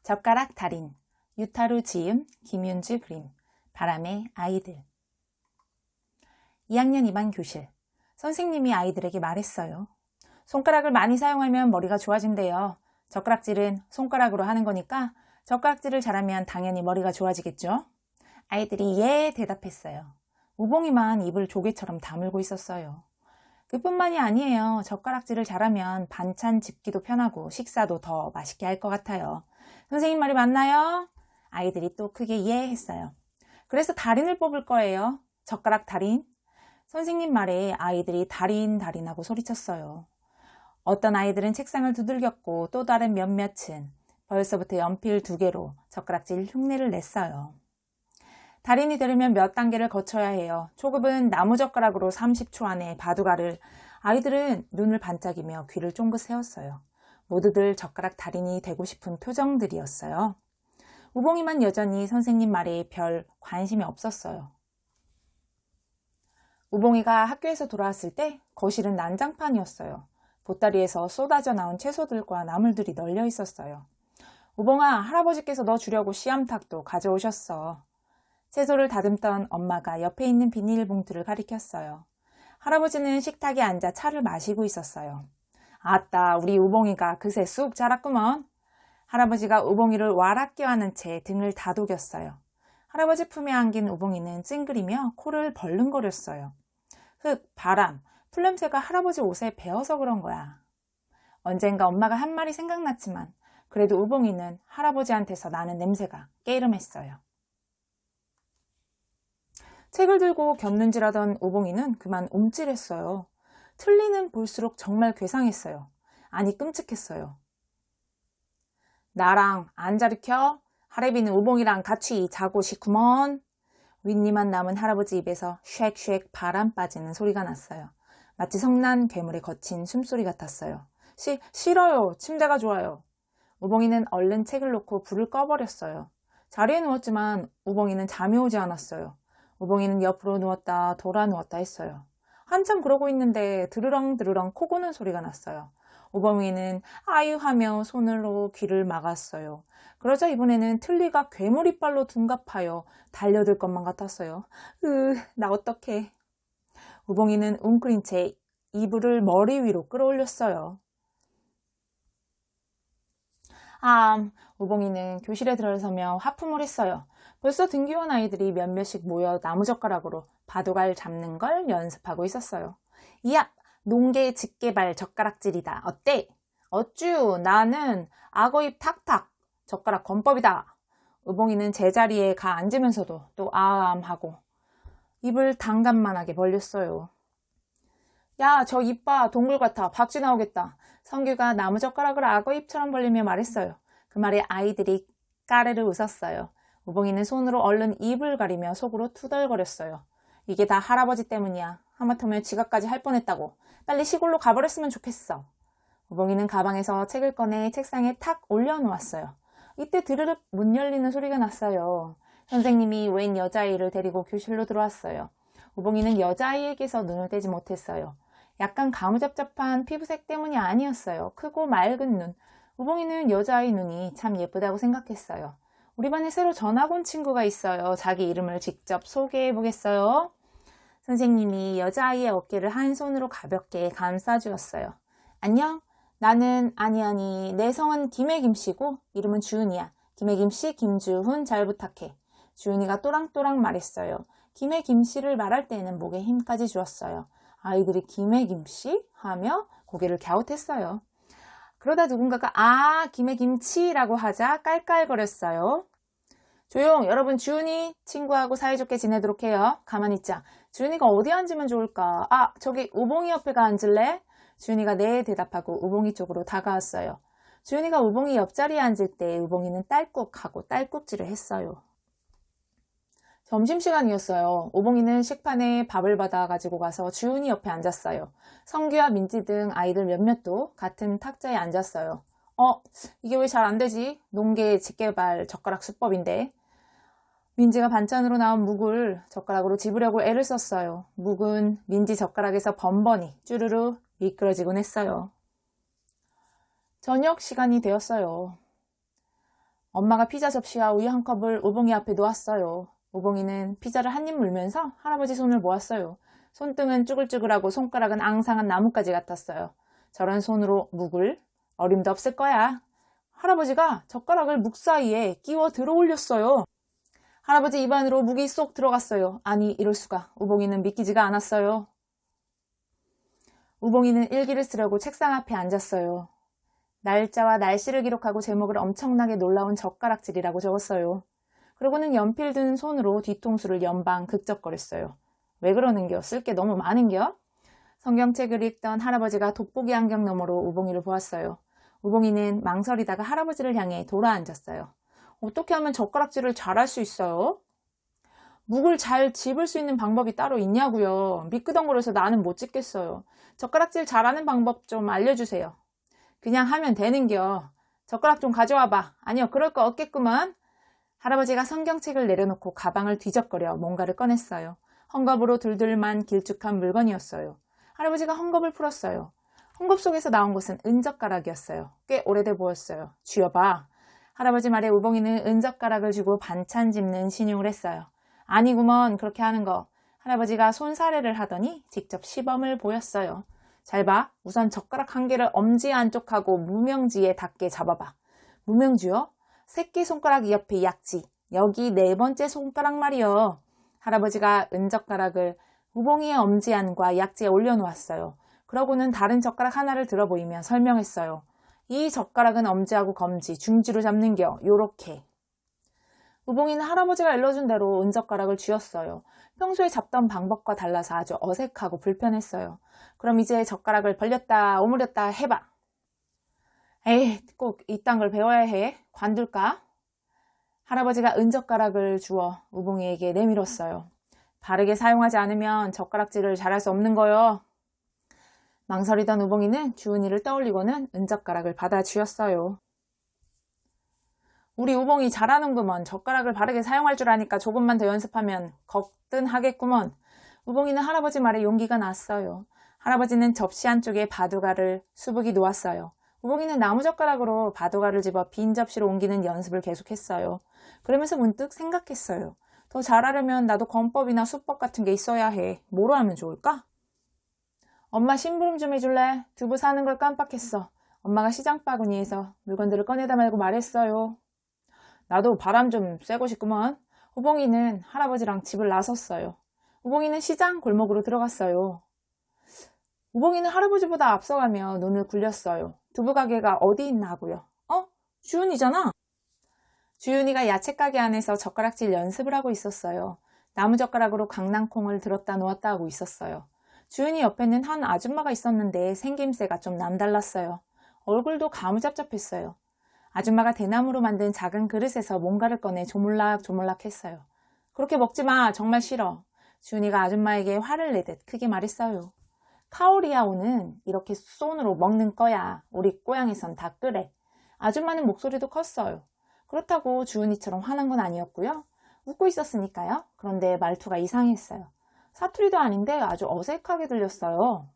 젓가락 달인, 유타루 지음, 김윤주 그림, 바람의 아이들. 2학년 2반 교실. 선생님이 아이들에게 말했어요. 손가락을 많이 사용하면 머리가 좋아진대요. 젓가락질은 손가락으로 하는 거니까 젓가락질을 잘하면 당연히 머리가 좋아지겠죠? 아이들이 예 대답했어요. 우봉이만 입을 조개처럼 다물고 있었어요. 그뿐만이 아니에요. 젓가락질을 잘하면 반찬 집기도 편하고 식사도 더 맛있게 할 것 같아요. 선생님 말이 맞나요? 아이들이 또 크게 예 했어요. 그래서 달인을 뽑을 거예요. 젓가락 달인. 선생님 말에 아이들이 달인하고 소리쳤어요. 어떤 아이들은 책상을 두들겼고 또 다른 몇몇은 벌써부터 연필 2개로 젓가락질 흉내를 냈어요. 달인이 되려면 몇 단계를 거쳐야 해요. 초급은 나무젓가락으로 30초 안에 바둑알을. 아이들은 눈을 반짝이며 귀를 쫑긋 세웠어요. 모두들 젓가락 달인이 되고 싶은 표정들이었어요. 우봉이만 여전히 선생님 말에 별 관심이 없었어요. 우봉이가 학교에서 돌아왔을 때 거실은 난장판이었어요. 보따리에서 쏟아져 나온 채소들과 나물들이 널려 있었어요. 우봉아, 할아버지께서 너 주려고 씨암탉도 가져오셨어. 채소를 다듬던 엄마가 옆에 있는 비닐봉투를 가리켰어요. 할아버지는 식탁에 앉아 차를 마시고 있었어요. 아따, 우리 우봉이가 그새 쑥 자랐구먼. 할아버지가 우봉이를 와락 껴안은 채 등을 다독였어요. 할아버지 품에 안긴 우봉이는 찡그리며 코를 벌른거렸어요. 흙, 바람, 풀냄새가 할아버지 옷에 배어서 그런 거야. 언젠가 엄마가 한 말이 생각났지만 그래도 우봉이는 할아버지한테서 나는 냄새가 깨름했어요. 책을 들고 곁눈질하던 우봉이는 그만 움찔했어요. 틀니는 볼수록 정말 괴상했어요. 아니 끔찍했어요. 나랑 안 자르켜? 할애비는 우봉이랑 같이 자고 싶구먼. 윗니만 남은 할아버지 입에서 쉑쉑 바람 빠지는 소리가 났어요. 마치 성난 괴물의 거친 숨소리 같았어요. 싫어요. 침대가 좋아요. 우봉이는 얼른 책을 놓고 불을 꺼버렸어요. 자리에 누웠지만 우봉이는 잠이 오지 않았어요. 우봉이는 옆으로 누웠다 돌아 누웠다 했어요. 한참 그러고 있는데 드르렁 코 고는 소리가 났어요. 우봉이는 아유 하며 손으로 귀를 막았어요. 그러자 이번에는 틀니가 괴물 이빨로 둔갑하여 달려들 것만 같았어요. 나 어떡해. 우봉이는 웅크린 채 이불을 머리 위로 끌어올렸어요. 우봉이는 교실에 들어서며 하품을 했어요. 벌써 등기원 아이들이 몇몇씩 모여 나무젓가락으로 바둑알 잡는 걸 연습하고 있었어요. 이야, 농계 집게발 젓가락질이다. 어때? 어쭈, 나는 악어입 탁탁 젓가락 권법이다. 우봉이는 제자리에 가 앉으면서도 또 하고 입을 단간만하게 벌렸어요. 야, 저 입 봐. 동굴 같아. 박쥐 나오겠다. 성규가 나무젓가락을 악어입처럼 벌리며 말했어요. 그 말에 아이들이 까르르 웃었어요. 우봉이는 손으로 얼른 입을 가리며 속으로 투덜거렸어요. 이게 다 할아버지 때문이야. 하마터면 지각까지 할 뻔했다고. 빨리 시골로 가버렸으면 좋겠어. 우봉이는 가방에서 책을 꺼내 책상에 탁 올려놓았어요. 이때 드르륵 문 열리는 소리가 났어요. 선생님이 웬 여자아이를 데리고 교실로 들어왔어요. 우봉이는 여자아이에게서 눈을 떼지 못했어요. 약간 가무잡잡한 피부색 때문이 아니었어요. 크고 맑은 눈. 우봉이는 여자아이 눈이 참 예쁘다고 생각했어요. 우리 반에 새로 전학 온 친구가 있어요. 자기 이름을 직접 소개해 보겠어요. 선생님이 여자아이의 어깨를 한 손으로 가볍게 감싸주었어요. 안녕? 나는 아니 내 성은 김혜김씨고 이름은 주은이야. 김혜김씨 김주훈 잘 부탁해. 주은이가 또랑또랑 말했어요. 김혜김씨를 말할 때에는 목에 힘까지 주었어요. 아이들이 김혜김씨? 하며 고개를 갸웃했어요. 그러다 누군가가 김혜김치라고 하자 깔깔거렸어요. 조용, 여러분 주은이 친구하고 사이좋게 지내도록 해요. 가만히 있자. 주은이가 어디 앉으면 좋을까? 저기 우봉이 옆에 가 앉을래? 주은이가 네 대답하고 우봉이 쪽으로 다가왔어요. 주은이가 우봉이 옆자리에 앉을 때 우봉이는 딸꾹하고 딸꾹질을 했어요. 점심시간이었어요. 우봉이는 식판에 밥을 받아 가지고 가서 주은이 옆에 앉았어요. 성규와 민지 등 아이들 몇몇도 같은 탁자에 앉았어요. 이게 왜 잘 안 되지? 농계 집게발 젓가락 수법인데. 민지가 반찬으로 나온 묵을 젓가락으로 집으려고 애를 썼어요. 묵은 민지 젓가락에서 번번이 쭈르르 미끄러지곤 했어요. 저녁 시간이 되었어요. 엄마가 피자 접시와 우유 한 컵을 우봉이 앞에 놓았어요. 우봉이는 피자를 한 입 물면서 할아버지 손을 모았어요. 손등은 쭈글쭈글하고 손가락은 앙상한 나뭇가지 같았어요. 저런 손으로 묵을 어림도 없을 거야. 할아버지가 젓가락을 묵 사이에 끼워 들어 올렸어요. 할아버지 입안으로 묵이 쏙 들어갔어요. 아니, 이럴 수가. 우봉이는 믿기지가 않았어요. 우봉이는 일기를 쓰려고 책상 앞에 앉았어요. 날짜와 날씨를 기록하고 제목을 엄청나게 놀라운 젓가락질이라고 적었어요. 그러고는 연필 든 손으로 뒤통수를 연방 극적거렸어요. 왜 그러는겨? 쓸 게 너무 많은겨? 성경책을 읽던 할아버지가 돋보기 안경 너머로 우봉이를 보았어요. 우봉이는 망설이다가 할아버지를 향해 돌아앉았어요. 어떻게 하면 젓가락질을 잘할 수 있어요? 묵을 잘 집을 수 있는 방법이 따로 있냐고요. 미끄덩거려서 나는 못 집겠어요. 젓가락질 잘하는 방법 좀 알려주세요. 그냥 하면 되는겨. 젓가락 좀 가져와봐. 아니요, 그럴 거 없겠구만. 할아버지가 성경책을 내려놓고 가방을 뒤적거려 뭔가를 꺼냈어요. 헝겊으로 둘둘만 길쭉한 물건이었어요. 할아버지가 헝겊을 풀었어요. 헝겊 속에서 나온 것은 은젓가락이었어요. 꽤 오래돼 보였어요. 쥐어봐. 할아버지 말에 우봉이는 은젓가락을 쥐고 반찬 집는 신용을 했어요. 아니구먼, 그렇게 하는 거. 할아버지가 손사래를 하더니 직접 시범을 보였어요. 잘 봐. 우선 젓가락 한 개를 엄지 안쪽하고 무명지에 닿게 잡아봐. 무명지요? 새끼손가락 옆에 약지. 여기 네 번째 손가락 말이요. 할아버지가 은젓가락을 우봉이의 엄지 안과 약지에 올려놓았어요. 그러고는 다른 젓가락 하나를 들어 보이며 설명했어요. 이 젓가락은 엄지하고 검지, 중지로 잡는겨. 요렇게. 우봉이는 할아버지가 일러준 대로 은젓가락을 쥐었어요. 평소에 잡던 방법과 달라서 아주 어색하고 불편했어요. 그럼 이제 젓가락을 벌렸다 오므렸다 해봐. 에이, 꼭 이딴 걸 배워야 해. 관둘까? 할아버지가 은젓가락을 주어 우봉이에게 내밀었어요. 바르게 사용하지 않으면 젓가락질을 잘할 수 없는 거요. 망설이던 우봉이는 주은이를 떠올리고는 은젓가락을 받아 쥐었어요. 우리 우봉이 잘하는구먼. 젓가락을 바르게 사용할 줄 아니까 조금만 더 연습하면 거뜬하겠구먼. 우봉이는 할아버지 말에 용기가 났어요. 할아버지는 접시 한쪽에 바둑알을 수북이 놓았어요. 우봉이는 나무젓가락으로 바둑알을 집어 빈 접시로 옮기는 연습을 계속했어요. 그러면서 문득 생각했어요. 더 잘하려면 나도 권법이나 수법 같은 게 있어야 해. 뭐로 하면 좋을까? 엄마 심부름 좀 해줄래? 두부 사는 걸 깜빡했어. 엄마가 시장 바구니에서 물건들을 꺼내다 말고 말했어요. 나도 바람 좀 쐬고 싶구먼. 우봉이는 할아버지랑 집을 나섰어요. 우봉이는 시장 골목으로 들어갔어요. 우봉이는 할아버지보다 앞서가며 눈을 굴렸어요. 두부 가게가 어디 있나 하고요. 주윤이잖아. 주윤이가 야채가게 안에서 젓가락질 연습을 하고 있었어요. 나무젓가락으로 강낭콩을 들었다 놓았다 하고 있었어요. 주윤이 옆에는 한 아줌마가 있었는데 생김새가 좀 남달랐어요. 얼굴도 가무잡잡했어요. 아줌마가 대나무로 만든 작은 그릇에서 뭔가를 꺼내 조물락조물락 했어요. 그렇게 먹지 마. 정말 싫어. 주윤이가 아줌마에게 화를 내듯 크게 말했어요. 카오리아오는 이렇게 손으로 먹는 거야. 우리 고향에선 다 그래. 아줌마는 목소리도 컸어요. 그렇다고 주은이처럼 화난 건 아니었고요. 웃고 있었으니까요. 그런데 말투가 이상했어요. 사투리도 아닌데 아주 어색하게 들렸어요.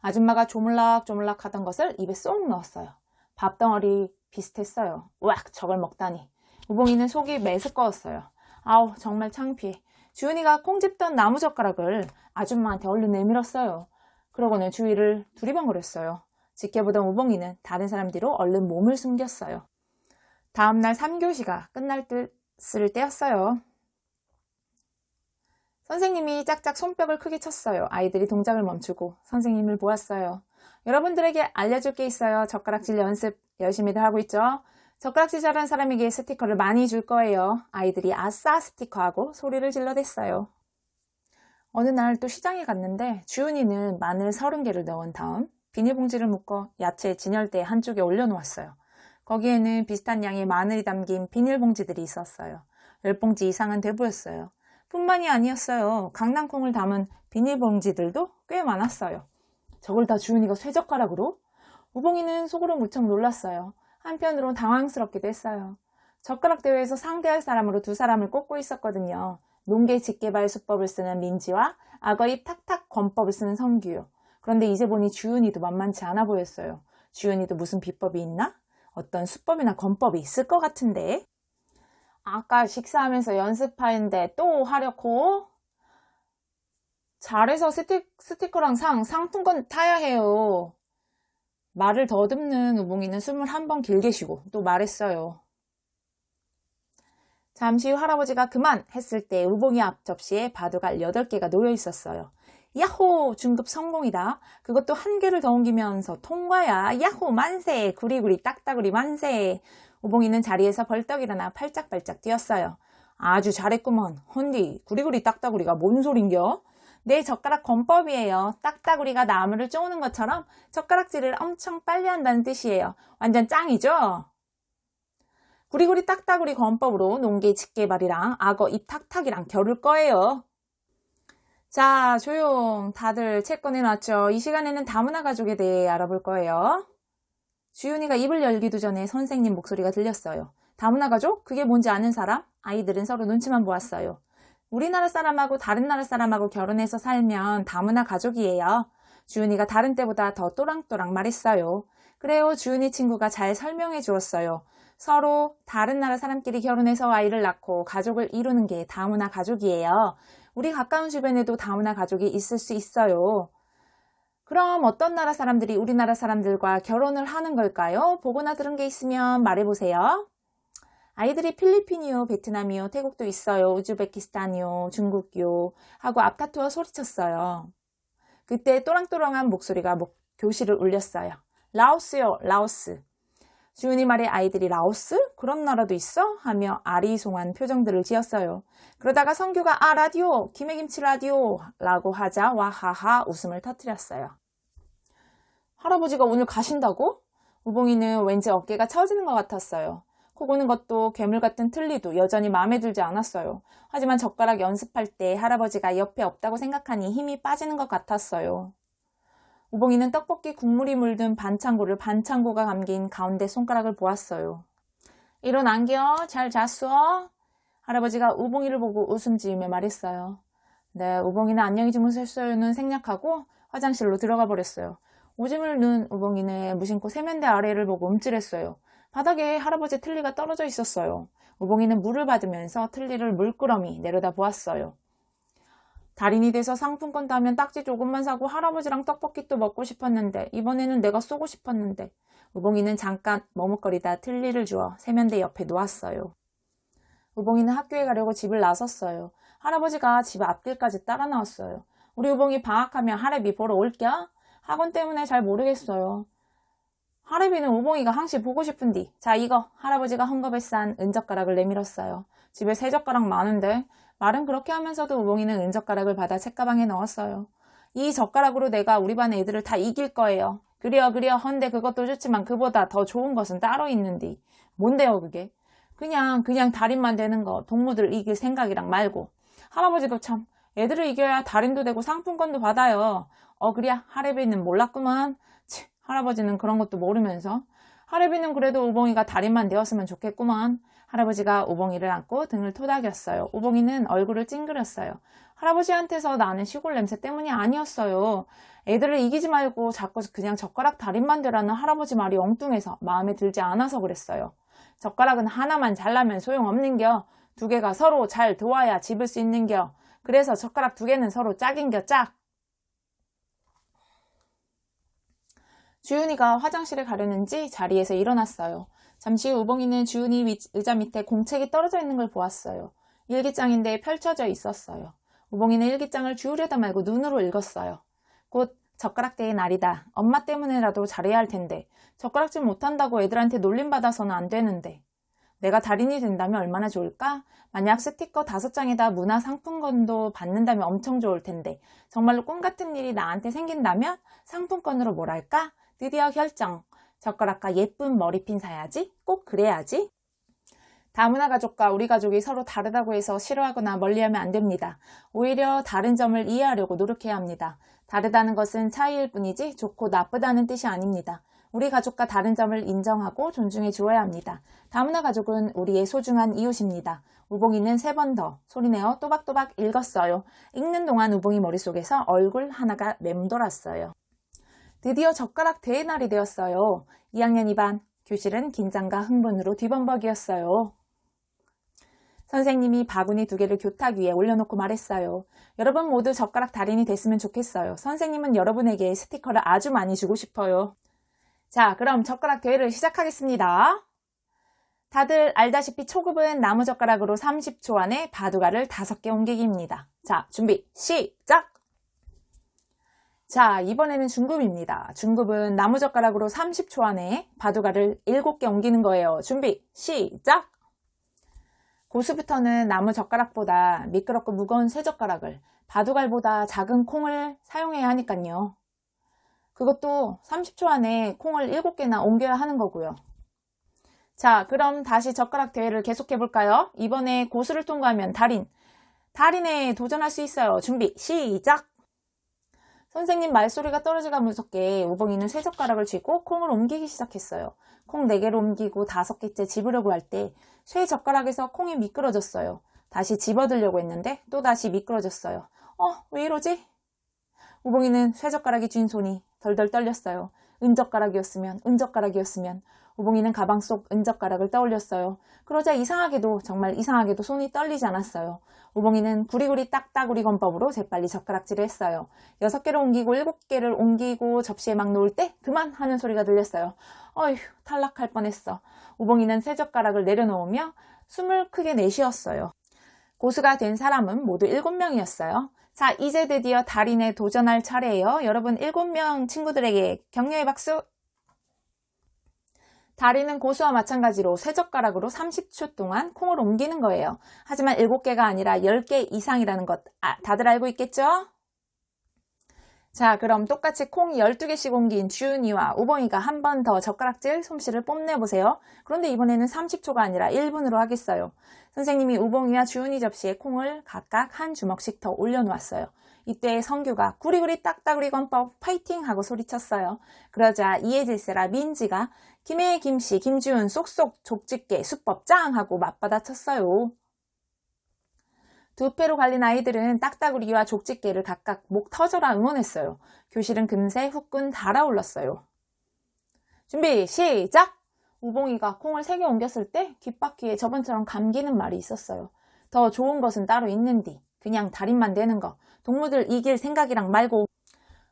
아줌마가 조물락조물락 하던 것을 입에 쏙 넣었어요. 밥덩어리 비슷했어요. 우악, 저걸 먹다니. 우봉이는 속이 메스꺼웠어요. 아우, 정말 창피해. 주은이가 콩 집던 나무젓가락을 아줌마한테 얼른 내밀었어요. 그러고는 주위를 두리번거렸어요. 지켜보던 우봉이는 다른 사람 뒤로 얼른 몸을 숨겼어요. 다음날 3교시가 끝날 쓸 때였어요. 선생님이 짝짝 손뼉을 크게 쳤어요. 아이들이 동작을 멈추고 선생님을 보았어요. 여러분들에게 알려줄 게 있어요. 젓가락질 연습 열심히들 하고 있죠? 젓가락질 잘하는 사람에게 스티커를 많이 줄 거예요. 아이들이 아싸 스티커하고 소리를 질러댔어요. 어느 날 또 시장에 갔는데 주은이는 마늘 30개를 넣은 다음 비닐봉지를 묶어 야채 진열대 한쪽에 올려놓았어요. 거기에는 비슷한 양의 마늘이 담긴 비닐봉지들이 있었어요. 10봉지 이상은 돼 보였어요. 뿐만이 아니었어요. 강낭콩을 담은 비닐봉지들도 꽤 많았어요. 저걸 다 주은이가 쇠젓가락으로? 우봉이는 속으로 무척 놀랐어요. 한편으론 당황스럽기도 했어요. 젓가락 대회에서 상대할 사람으로 두 사람을 꼽고 있었거든요. 농계 직계발 수법을 쓰는 민지와 악어입 탁탁 권법을 쓰는 성규요. 그런데 이제 보니 주은이도 만만치 않아 보였어요. 주은이도 무슨 비법이 있나? 어떤 수법이나 권법이 있을 것 같은데. 아까 식사하면서 연습하는데 또 하려고? 잘해서 스티커랑 상품권 타야 해요. 말을 더듬는 우봉이는 숨을 한 번 길게 쉬고 또 말했어요. 잠시 후 할아버지가 그만 했을 때 우봉이 앞 접시에 바둑알 8개가 놓여 있었어요. 야호! 중급 성공이다. 그것도 한 개를 더 옮기면서 통과야. 야호! 만세! 구리구리 딱따구리 만세! 우봉이는 자리에서 벌떡 일어나 팔짝팔짝 뛰었어요. 아주 잘했구먼. 헌디 구리구리 딱따구리가 뭔 소린겨? 내 젓가락 권법이에요. 딱따구리가 나무를 쪼는 것처럼 젓가락질을 엄청 빨리 한다는 뜻이에요. 완전 짱이죠? 구리구리 딱따구리 권법으로 농개 직계발이랑 악어 입 탁탁이랑 겨룰 거예요. 자, 조용. 다들 책 꺼내놨죠? 이 시간에는 다문화 가족에 대해 알아볼 거예요. 주윤이가 입을 열기도 전에 선생님 목소리가 들렸어요. 다문화 가족? 그게 뭔지 아는 사람? 아이들은 서로 눈치만 보았어요. 우리나라 사람하고 다른 나라 사람하고 결혼해서 살면 다문화 가족이에요. 주윤이가 다른 때보다 더 또랑또랑 말했어요. 그래요, 주윤이 친구가 잘 설명해 주었어요. 서로 다른 나라 사람끼리 결혼해서 아이를 낳고 가족을 이루는 게 다문화 가족이에요. 우리 가까운 주변에도 다문화 가족이 있을 수 있어요. 그럼 어떤 나라 사람들이 우리나라 사람들과 결혼을 하는 걸까요? 보거나 들은 게 있으면 말해보세요. 아이들이 필리핀이요, 베트남이요, 태국도 있어요, 우즈베키스탄이요, 중국이요 하고 앞다투어 소리쳤어요. 그때 또랑또랑한 목소리가 교실을 울렸어요. 라오스요, 라오스. 주은이 말에 아이들이 라오스? 그런 나라도 있어? 하며 아리송한 표정들을 지었어요. 그러다가 성규가 라디오, 김해김치 라디오 라고 하자 와하하 웃음을 터뜨렸어요. 할아버지가 오늘 가신다고? 우봉이는 왠지 어깨가 처지는 것 같았어요. 코 고는 것도 괴물 같은 틀니도 여전히 마음에 들지 않았어요. 하지만 젓가락 연습할 때 할아버지가 옆에 없다고 생각하니 힘이 빠지는 것 같았어요. 우봉이는 떡볶이 국물이 물든 반창고를 반창고가 감긴 가운데 손가락을 보았어요. 일어난겨? 잘 잤어? 할아버지가 우봉이를 보고 웃음 지으며 말했어요. 네, 우봉이는 안녕히 주무셨어요는 생략하고 화장실로 들어가 버렸어요. 오줌을 눈 우봉이는 무심코 세면대 아래를 보고 움찔했어요. 바닥에 할아버지 틀니가 떨어져 있었어요. 우봉이는 물을 받으면서 틀니를 물끄러미 내려다 보았어요. 달인이 돼서 상품권 따면 딱지 조금만 사고 할아버지랑 떡볶이도 먹고 싶었는데 이번에는 내가 쏘고 싶었는데. 우봉이는 잠깐 머뭇거리다 틀니를 주워 세면대 옆에 놓았어요. 우봉이는 학교에 가려고 집을 나섰어요. 할아버지가 집 앞길까지 따라 나왔어요. 우리 우봉이 방학하면 할애비 보러 올겨? 학원 때문에 잘 모르겠어요. 할애비는 우봉이가 항시 보고 싶은디. 자, 이거. 할아버지가 헝겊에 싼 은젓가락을 내밀었어요. 집에 3젓가락 많은데. 말은 그렇게 하면서도 우봉이는 은젓가락을 받아 책가방에 넣었어요. 이 젓가락으로 내가 우리 반 애들을 다 이길 거예요. 그려 헌데 그것도 좋지만 그보다 더 좋은 것은 따로 있는디. 뭔데요 그게? 그냥 달인만 되는 거. 동무들 이길 생각이랑 말고. 할아버지도 참 애들을 이겨야 달인도 되고 상품권도 받아요. 그랴 할애비는 몰랐구만. 할아버지는 그런 것도 모르면서. 할애비는 그래도 우봉이가 달인만 되었으면 좋겠구만. 할아버지가 우봉이를 안고 등을 토닥였어요. 우봉이는 얼굴을 찡그렸어요. 할아버지한테서 나는 시골 냄새 때문이 아니었어요. 애들을 이기지 말고 자꾸 그냥 젓가락 달인만 되라는 할아버지 말이 엉뚱해서 마음에 들지 않아서 그랬어요. 젓가락은 하나만 잘나면 소용없는겨. 2개가 서로 잘 도와야 집을 수 있는겨. 그래서 젓가락 2개는 서로 짝인겨 짝. 주윤이가 화장실에 가려는지 자리에서 일어났어요. 잠시 후 우봉이는 주윤이 의자 밑에 공책이 떨어져 있는 걸 보았어요. 일기장인데 펼쳐져 있었어요. 우봉이는 일기장을 주우려다 말고 눈으로 읽었어요. 곧 젓가락대의 날이다. 엄마 때문에라도 잘해야 할 텐데. 젓가락질 못한다고 애들한테 놀림받아서는 안 되는데. 내가 달인이 된다면 얼마나 좋을까? 만약 스티커 5장에다 문화상품권도 받는다면 엄청 좋을 텐데. 정말로 꿈같은 일이 나한테 생긴다면 상품권으로 뭘 할까? 드디어 결정. 젓가락과 예쁜 머리핀 사야지. 꼭 그래야지. 다문화 가족과 우리 가족이 서로 다르다고 해서 싫어하거나 멀리하면 안 됩니다. 오히려 다른 점을 이해하려고 노력해야 합니다. 다르다는 것은 차이일 뿐이지 좋고 나쁘다는 뜻이 아닙니다. 우리 가족과 다른 점을 인정하고 존중해 주어야 합니다. 다문화 가족은 우리의 소중한 이웃입니다. 우봉이는 3번 더 소리내어 또박또박 읽었어요. 읽는 동안 우봉이 머릿속에서 얼굴 하나가 맴돌았어요. 드디어 젓가락 대회 날이 되었어요. 2학년 2반 교실은 긴장과 흥분으로 뒤범벅이었어요. 선생님이 바구니 2개를 교탁 위에 올려놓고 말했어요. 여러분 모두 젓가락 달인이 됐으면 좋겠어요. 선생님은 여러분에게 스티커를 아주 많이 주고 싶어요. 자, 그럼 젓가락 대회를 시작하겠습니다. 다들 알다시피 초급은 나무젓가락으로 30초 안에 바둑알을 5개 옮기기입니다. 자, 준비, 시작! 자, 이번에는 중급입니다. 중급은 나무젓가락으로 30초 안에 바둑알을 7개 옮기는 거예요. 준비, 시작! 고수부터는 나무젓가락보다 미끄럽고 무거운 쇠젓가락을 바둑알보다 작은 콩을 사용해야 하니까요. 그것도 30초 안에 콩을 7개나 옮겨야 하는 거고요. 자, 그럼 다시 젓가락 대회를 계속해 볼까요? 이번에 고수를 통과하면 달인에 도전할 수 있어요. 준비, 시작! 선생님 말소리가 떨어지가 무섭게 우봉이는 쇠젓가락을 쥐고 콩을 옮기기 시작했어요. 콩 4개를 옮기고 5개째 집으려고 할 때 쇠젓가락에서 콩이 미끄러졌어요. 다시 집어들려고 했는데 또다시 미끄러졌어요. 왜 이러지? 우봉이는 쇠젓가락이 쥔 손이 덜덜 떨렸어요. 은젓가락이었으면 우봉이는 가방 속 은젓가락을 떠올렸어요. 그러자 정말 이상하게도 손이 떨리지 않았어요. 우봉이는 구리구리 딱따구리 건법으로 재빨리 젓가락질을 했어요. 6개를 옮기고 7개를 옮기고 접시에 막 놓을 때 그만 하는 소리가 들렸어요. 어휴, 탈락할 뻔했어. 우봉이는 쇠젓가락을 내려놓으며 숨을 크게 내쉬었어요. 고수가 된 사람은 모두 7명이었어요. 자, 이제 드디어 달인에 도전할 차례예요. 여러분 7명 친구들에게 격려의 박수! 달인은 고수와 마찬가지로 쇠젓가락으로 30초 동안 콩을 옮기는 거예요. 하지만 7개가 아니라 10개 이상이라는 것 다들 알고 있겠죠? 자, 그럼 똑같이 콩 12개씩 옮긴 주은이와 우봉이가 한 번 더 젓가락질 솜씨를 뽐내보세요. 그런데 이번에는 30초가 아니라 1분으로 하겠어요. 선생님이 우봉이와 주은이 접시에 콩을 각각 한 주먹씩 더 올려놓았어요. 이때 성규가 구리구리 딱따구리 건법 파이팅 하고 소리쳤어요. 그러자 이해질세라 민지가 김해 김씨 김주은 쏙쏙 족집게 수법 짱 하고 맞받아쳤어요. 2패로 갈린 아이들은 딱따구리와 족집게를 각각 목 터져라 응원했어요. 교실은 금세 후끈 달아올랐어요. 준비 시작! 우봉이가 콩을 3개 옮겼을 때 귓바퀴에 저번처럼 감기는 말이 있었어요. 더 좋은 것은 따로 있는디. 그냥 달인만 되는 거. 동무들 이길 생각이랑 말고.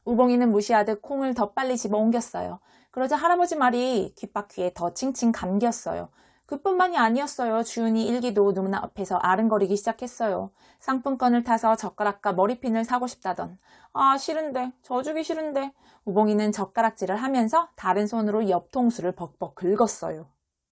우봉이는 무시하듯 콩을 더 빨리 집어 옮겼어요. 그러자 할아버지 말이 귓바퀴에 더 칭칭 감겼어요. 그뿐만이 아니었어요. 주은이 일기도 눈앞에서 아른거리기 시작했어요. 상품권을 타서 젓가락과 머리핀을 사고 싶다던. 싫은데, 저 주기 싫은데. 우봉이는 젓가락질을 하면서 다른 손으로 옆 통수를 벅벅 긁었어요.